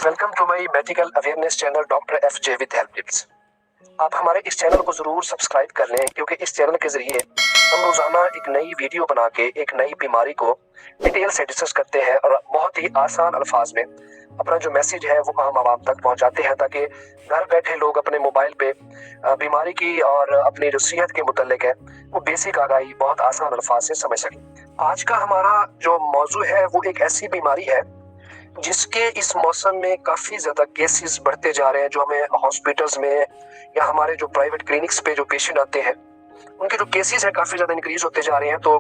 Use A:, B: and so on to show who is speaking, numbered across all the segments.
A: Welcome to my medical awareness channel doctor FJ with help tips. आप हमारे इस channel को ज़रूर सब्सक्राइब कर लें, क्योंकि इस चैनल के ज़रिए हम रोज़ाना एक नई वीडियो बना के एक नई बीमारी को डिटेल से डिस्कस करते हैं और बहुत ही आसान अल्फाज में अपना जो मैसेज है वो आम आवाम तक पहुंचाते हैं, ताकि घर बैठे लोग अपने मोबाइल पे बीमारी की और अपनी जो सेहत के मुतल्लिक है वो बेसिक आगाही बहुत आसान अल्फाज से समझ सकें। आज का हमारा जो मौजू है वो एक ऐसी बीमारी है जिसके इस मौसम में काफ़ी ज़्यादा केसेस बढ़ते जा रहे हैं, जो हमें हॉस्पिटल्स में या हमारे जो प्राइवेट क्लिनिक्स पे जो पेशेंट आते हैं उनके जो केसेस हैं काफ़ी ज़्यादा इंक्रीज होते जा रहे हैं। तो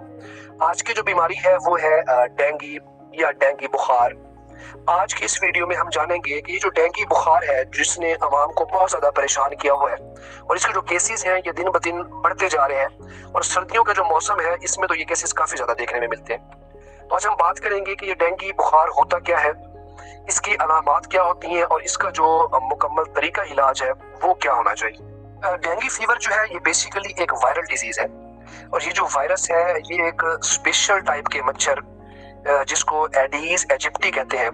A: आज की जो बीमारी है वो है डेंगू या डेंगू बुखार। आज की इस वीडियो में हम जानेंगे कि ये जो डेंगू बुखार है जिसने आवाम को बहुत ज़्यादा परेशान किया हुआ है और इसके जो केसेस हैं ये दिन ब दिन बढ़ते जा रहे हैं, और सर्दियों का जो मौसम है इसमें तो ये केसेस काफ़ी ज़्यादा देखने में मिलते हैं। तो आज हम बात करेंगे कि ये डेंगू बुखार होता क्या है, इसकी अलामात क्या होती हैं और इसका जो मुकम्मल तरीका इलाज है वो क्या होना चाहिए। डेंगू फीवर जो है ये बेसिकली एक वायरल डिजीज है, और ये जो वायरस है ये एक स्पेशल टाइप के मच्छर जिसको एडीज इजिप्टी कहते हैं,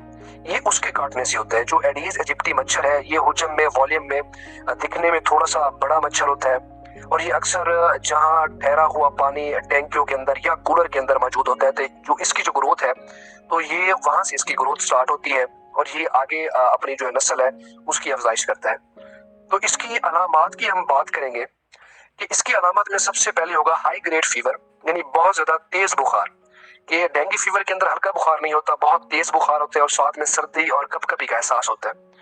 A: ये उसके काटने से होता है। जो एडीज इजिप्टी मच्छर है ये हुजम में वॉल्यूम में दिखने में थोड़ा सा बड़ा मच्छर होता है, और ये अक्सर जहाँ ठहरा हुआ पानी टैंकियों के अंदर या कूलर के अंदर मौजूद होता है, तो जो इसकी जो ग्रोथ है तो ये वहां से इसकी ग्रोथ स्टार्ट होती है और ये आगे अपनी जो नस्ल है उसकी अफजाइश करता है। तो इसकी अलामात की हम बात करेंगे कि इसकी अलामत में सबसे पहले होगा हाई ग्रेड फीवर, यानी बहुत ज्यादा तेज बुखार। कि डेंगू फीवर के अंदर हल्का बुखार नहीं होता, बहुत तेज बुखार होता है और साथ में सर्दी और कपकपी का एहसास होता है।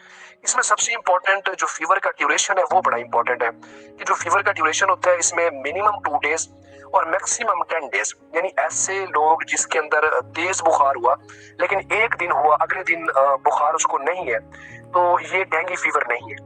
A: इसमें सबसे इंपॉर्टेंट जो फीवर का ड्यूरेशन है वो बड़ा इंपॉर्टेंट है कि जो फीवर का ड्यूरेशन होता है इसमें मिनिमम 2 डेज और मैक्सिमम 10 डेज, यानी ऐसे लोग जिसके अंदर तेज बुखार हुआ लेकिन एक दिन हुआ अगले दिन बुखार उसको नहीं है, तो ये डेंगू फीवर नहीं है।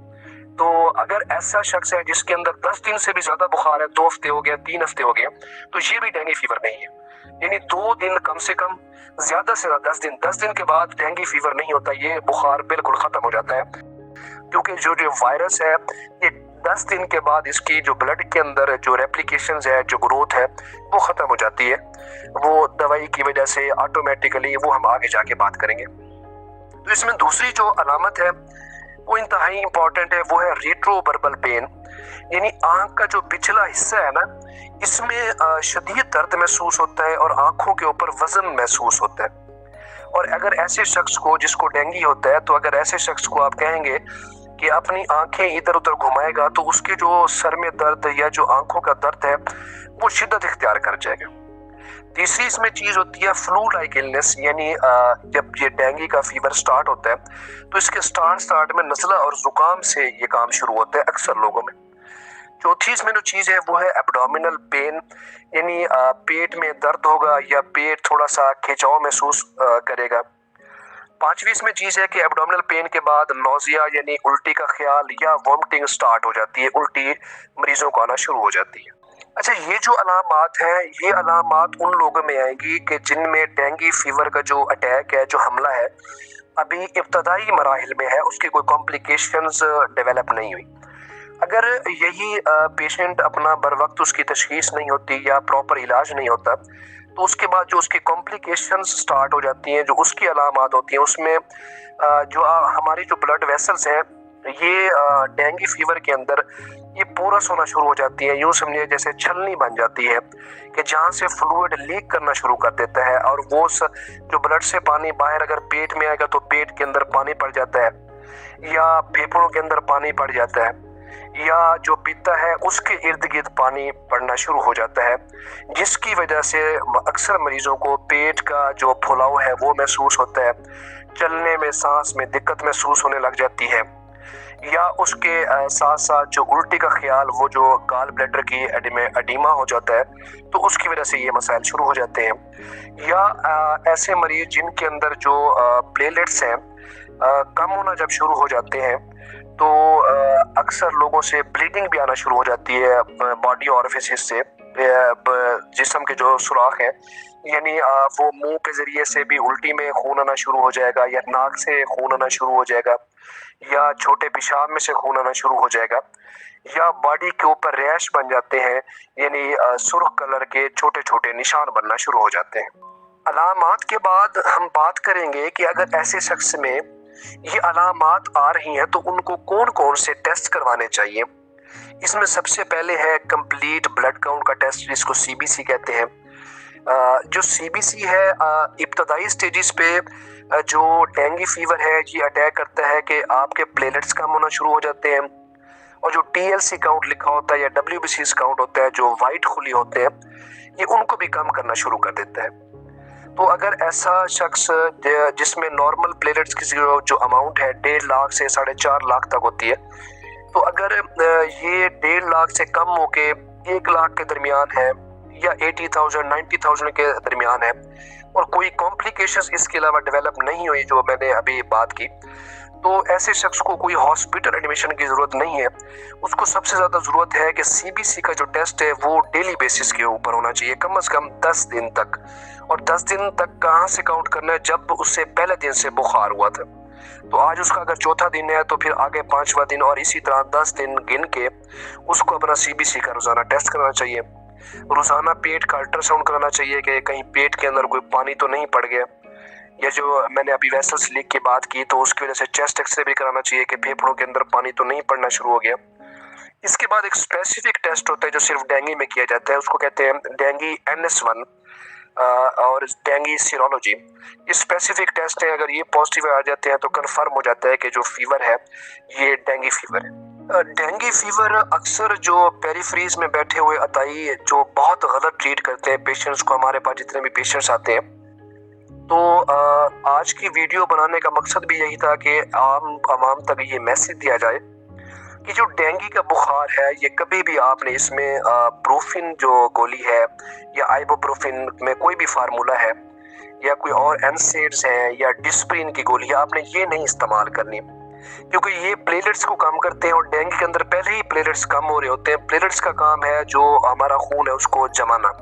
A: तो अगर ऐसा शख्स है जिसके अंदर 10 दिन से भी ज्यादा बुखार है, 2 हफ्ते हो गया, 3 हफ्ते हो गए, तो ये भी डेंगू फीवर नहीं है। यानी 2 दिन कम से कम, ज्यादा से ज्यादा 10 दिन के बाद डेंगू फीवर नहीं होता, ये बुखार बिल्कुल खत्म हो जाता है। क्योंकि जो जो वायरस है ये 10 दिन के बाद इसकी जो ब्लड के अंदर जो रेप्लिकेशंस है, जो ग्रोथ है वो खत्म हो जाती है, वो दवाई की वजह से ऑटोमेटिकली, वो हम आगे जाके बात करेंगे। तो इसमें दूसरी जो अलामत है वो इंतहाई इंपॉर्टेंट है, वो है रेट्रोवर्बल पेन, यानी आंख का जो पिछला हिस्सा है ना इसमें शदीद दर्द महसूस होता है और आंखों के ऊपर वजन महसूस होता है। और अगर ऐसे शख्स को जिसको डेंगू होता है, तो अगर ऐसे शख्स को आप कहेंगे कि अपनी आंखें इधर उधर घुमाएगा तो उसके जो सर में दर्द या जो आंखों का दर्द है वो शिद्दत इख्तियार कर जाएगा। तीसरी इसमें चीज होती है फ्लू लाइक इलनेस, यानी जब ये डेंगू का फीवर स्टार्ट होता है तो इसके स्टार्ट में नज़ला और जुकाम से ये काम शुरू होता है अक्सर लोगों में। चौथी इसमें जो चीज है वो है एब्डोमिनल पेन, यानी पेट में दर्द होगा या पेट थोड़ा सा खिंचाव महसूस करेगा। पांचवी इसमें चीज है कि एब्डोमिनल पेन के बाद नौजिया यानी उल्टी का ख्याल या वॉमिटिंग स्टार्ट हो जाती है, उल्टी मरीजों को आना शुरू हो जाती है। अच्छा, ये जो अलामात हैं ये अलामात उन लोगों में आएंगी कि जिनमें डेंगू फीवर का जो अटैक है, जो हमला है, अभी इब्तदाई मराहिल में है, उसकी कोई कॉम्प्लिकेशंस डेवलप नहीं हुई। अगर यही पेशेंट अपना बर वक्त उसकी तशखीस नहीं होती या प्रॉपर इलाज नहीं होता, तो उसके बाद जो उसकी कॉम्प्लिकेशंस स्टार्ट हो जाती हैं, जो उसकी अलामात होती हैं, उसमें जो हमारी जो ब्लड वेसल्स हैं ये डेंगू फीवर के अंदर ये पोरस होना शुरू हो जाती है, यूँ समझिए जैसे छलनी बन जाती है कि जहाँ से फ्लूइड लीक करना शुरू कर देता है, और वो जो ब्लड से पानी बाहर अगर पेट में आएगा तो पेट के अंदर पानी पड़ जाता है, या फेफड़ों के अंदर पानी पड़ जाता है, या जो पित्ता है उसके इर्द गिर्द पानी पड़ना शुरू हो जाता है, जिसकी वजह से अक्सर मरीजों को पेट का जो फुलाव है वो महसूस होता है, चलने में सांस में दिक्कत महसूस होने लग जाती है, या उसके साथ साथ जो उल्टी का ख्याल, वो जो गाल ब्लैडर की एडिमा हो जाता है, तो उसकी वजह से ये मसाइल शुरू हो जाते हैं। या ऐसे मरीज जिनके अंदर जो प्लेटलेट्स हैं कम होना जब शुरू हो जाते हैं, तो अक्सर लोगों से ब्लीडिंग भी आना शुरू हो जाती है बॉडी ऑरिफिस से, जिस्म के जो सुराख हैं, यानी वो मुंह के जरिए से भी उल्टी में खून आना शुरू हो जाएगा, या नाक से खून आना शुरू हो जाएगा, या छोटे पेशाब में से खून आना शुरू हो जाएगा, या बॉडी के ऊपर रैश बन जाते हैं, यानी सुर्ख कलर के छोटे छोटे निशान बनना शुरू हो जाते हैं। अलामात के बाद हम बात करेंगे कि अगर ऐसे शख्स में ये अलामात आ रही हैं तो उनको कौन कौन से टेस्ट करवाने चाहिए? इसमें सबसे पहले है कंप्लीट ब्लड काउंट का टेस्ट, जिसको सीबीसी कहते हैं। जो सीबीसी है, इब्तदाई स्टेजेस पे जो डेंगू फीवर है ये अटैक करता है कि आपके प्लेटलेट्स कम होना शुरू हो जाते हैं, और जो टीएलसी काउंट लिखा होता है या डब्ल्यूबीसी काउंट होता है, जो वाइट खुली होते हैं, ये उनको भी कम करना शुरू कर देता है। तो अगर ऐसा शख्स जिसमें नॉर्मल प्लेटलेट्स की जो अमाउंट है 1.5 लाख से 4.5 लाख तक होती है, तो अगर ये 1.5 लाख से कम होके 1 लाख के दरमियान है या 80,000 90,000 के दरमियान है और कोई कॉम्प्लिकेशंस इसके अलावा डेवलप नहीं हुई जो मैंने अभी बात की, तो ऐसे शख्स को कोई हॉस्पिटल एडमिशन की ज़रूरत नहीं है। उसको सबसे ज़्यादा ज़रूरत है कि सीबीसी का जो टेस्ट है वो डेली बेसिस के ऊपर होना चाहिए, कम से कम 10 दिन तक। और 10 दिन तक कहाँ से काउंट करना है? जब उससे पहले दिन से बुखार हुआ था, तो आज उसका अगर चौथा दिन है तो फिर आगे 5वां दिन, और इसी तरह 10 दिन गिन के उसको अपना सीबीसी का रोज़ाना टेस्ट कराना चाहिए। रोज़ाना पेट का अल्ट्रासाउंड कराना चाहिए कि कहीं पेट के अंदर कोई पानी तो नहीं पड़ गया, या जो मैंने अभी वेसल्स लीक की बात की तो उसकी वजह से चेस्ट एक्सरे भी कराना चाहिए कि फेफड़ों के अंदर पानी तो नहीं पड़ना शुरू हो गया। इसके बाद एक स्पेसिफिक टेस्ट होता है जो सिर्फ डेंगू में किया जाता है, उसको कहते हैं डेंगू NS1 और डेंगू सीरोलॉजी। ये स्पेसिफिक टेस्ट है, अगर ये पॉजिटिव आ जाते हैं तो कंफर्म हो जाता है कि जो फीवर है ये डेंगू फीवर है। डेंगू फीवर अक्सर जो पेरिफेरीज में बैठे हुए अताई जो बहुत गलत ट्रीट करते हैं पेशेंट्स को, हमारे पास जितने भी पेशेंट्स आते हैं, तो आज की वीडियो बनाने का मकसद भी यही था कि आवाम तक ये मैसेज दिया जाए कि जो डेंगू का बुखार है ये कभी भी आपने इसमें ब्रूफिन जो गोली है या आइबोप्रोफिन में कोई भी फार्मूला है या कोई और एनसेड्स है या डिस्प्रिन की गोली है, आपने ये नहीं इस्तेमाल करनी, क्योंकि ये प्लेटलेट्स को कम करते हैं और डेंगू के अंदर पहले ही प्लेटलेट्स कम हो रहे होते हैं। प्लेटलेट्स का काम है जो हमारा खून है उसको जमाना।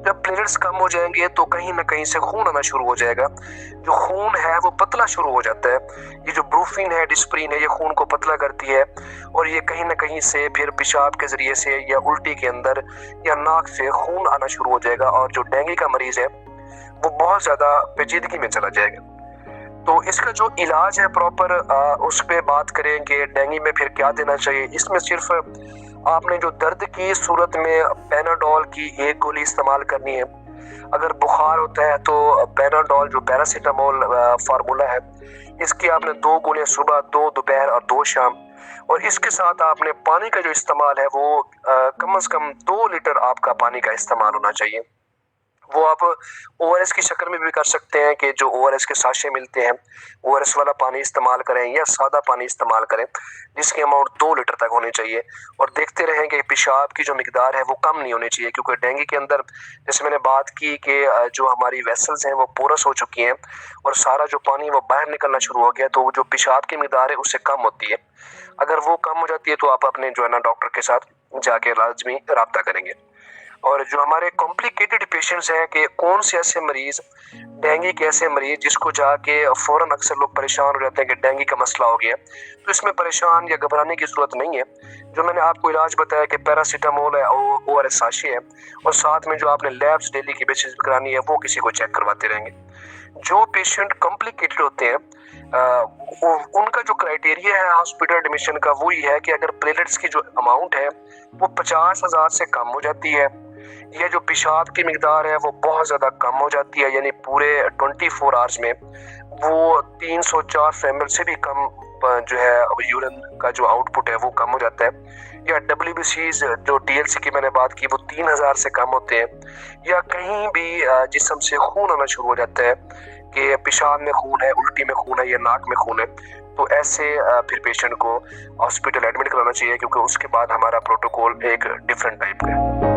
A: जब प्लेटलेट्स कम हो जाएंगे तो कहीं ना कहीं से खून आना शुरू हो जाएगा, जो खून है वो पतला शुरू हो जाता है। ये जो ब्रूफिन है, डिस्प्रिन है, ये खून को पतला करती है और ये कहीं ना कहीं से फिर पेशाब के जरिए से या उल्टी के अंदर या नाक से खून आना शुरू हो जाएगा, और जो डेंगू का मरीज है वो बहुत ज्यादा पेचीदगी में चला जाएगा। तो इसका जो इलाज है प्रॉपर, उस पे बात करें कि डेंगू में फिर क्या देना चाहिए। इसमें सिर्फ आपने जो दर्द की सूरत में पैनाडोल की एक गोली इस्तेमाल करनी है। अगर बुखार होता है तो पैनाडोल जो पैरासीटामोल फार्मूला है, इसकी आपने 2 गोलियां सुबह, 2 दोपहर और 2 शाम, और इसके साथ आपने पानी का जो इस्तेमाल है वो कम से कम 2 लीटर आपका पानी का इस्तेमाल होना चाहिए। वो आप ORS की शक्ल में भी कर सकते हैं कि जो ORS के साशे मिलते हैं, ORS वाला पानी इस्तेमाल करें या सादा पानी इस्तेमाल करें, जिसकी अमाउंट 2 लीटर तक होनी चाहिए। और देखते रहें कि पेशाब की जो मिकदार है वो कम नहीं होनी चाहिए, क्योंकि डेंगू के अंदर जैसे मैंने बात की कि जो हमारी वेसल्स हैं वो पोरस हो चुकी हैं और सारा जो पानी वो बाहर निकलना शुरू हो गया, तो जो पेशाब की मिकदार है उससे कम होती है। अगर वो कम हो जाती है तो आप अपने जो है ना डॉक्टर के साथ जाके लाजमी रब्ता करेंगे। और जो हमारे कॉम्प्लिकेटेड पेशेंट्स हैं कि कौन से ऐसे मरीज, डेंगू के ऐसे मरीज जिसको जाके फौरन अक्सर लोग परेशान हो जाते हैं कि डेंगू का मसला हो गया, तो इसमें परेशान या घबराने की ज़रूरत नहीं है। जो मैंने आपको इलाज बताया कि पैरासीटामोल है, ORS साशे है, और साथ में जो आपने लैब्स डेली की बेसिस पर करानी है वो किसी को चेक करवाते रहेंगे। जो पेशेंट कॉम्प्लिकेटेड होते हैं उनका जो क्राइटेरिया है हॉस्पिटल एडमिशन का वो ये है कि अगर प्लेटलेट्स की जो अमाउंट है वो 50,000 से कम हो जाती है, या जो पेशाब की मिकदार है वो बहुत ज़्यादा कम हो जाती है, यानी पूरे 24 आवर्स में वो 304 ml से भी कम जो है यूरिन का जो आउटपुट है वो कम हो जाता है, या WBCs जो TLC की मैंने बात की वो 3000 से कम होते हैं, या कहीं भी जिस्म से खून आना शुरू हो जाता है कि पेशाब में खून है, उल्टी में खून है या नाक में खून है, तो ऐसे फिर पेशेंट को हॉस्पिटल एडमिट कराना चाहिए, क्योंकि उसके बाद हमारा प्रोटोकॉल एक डिफरेंट टाइप का है।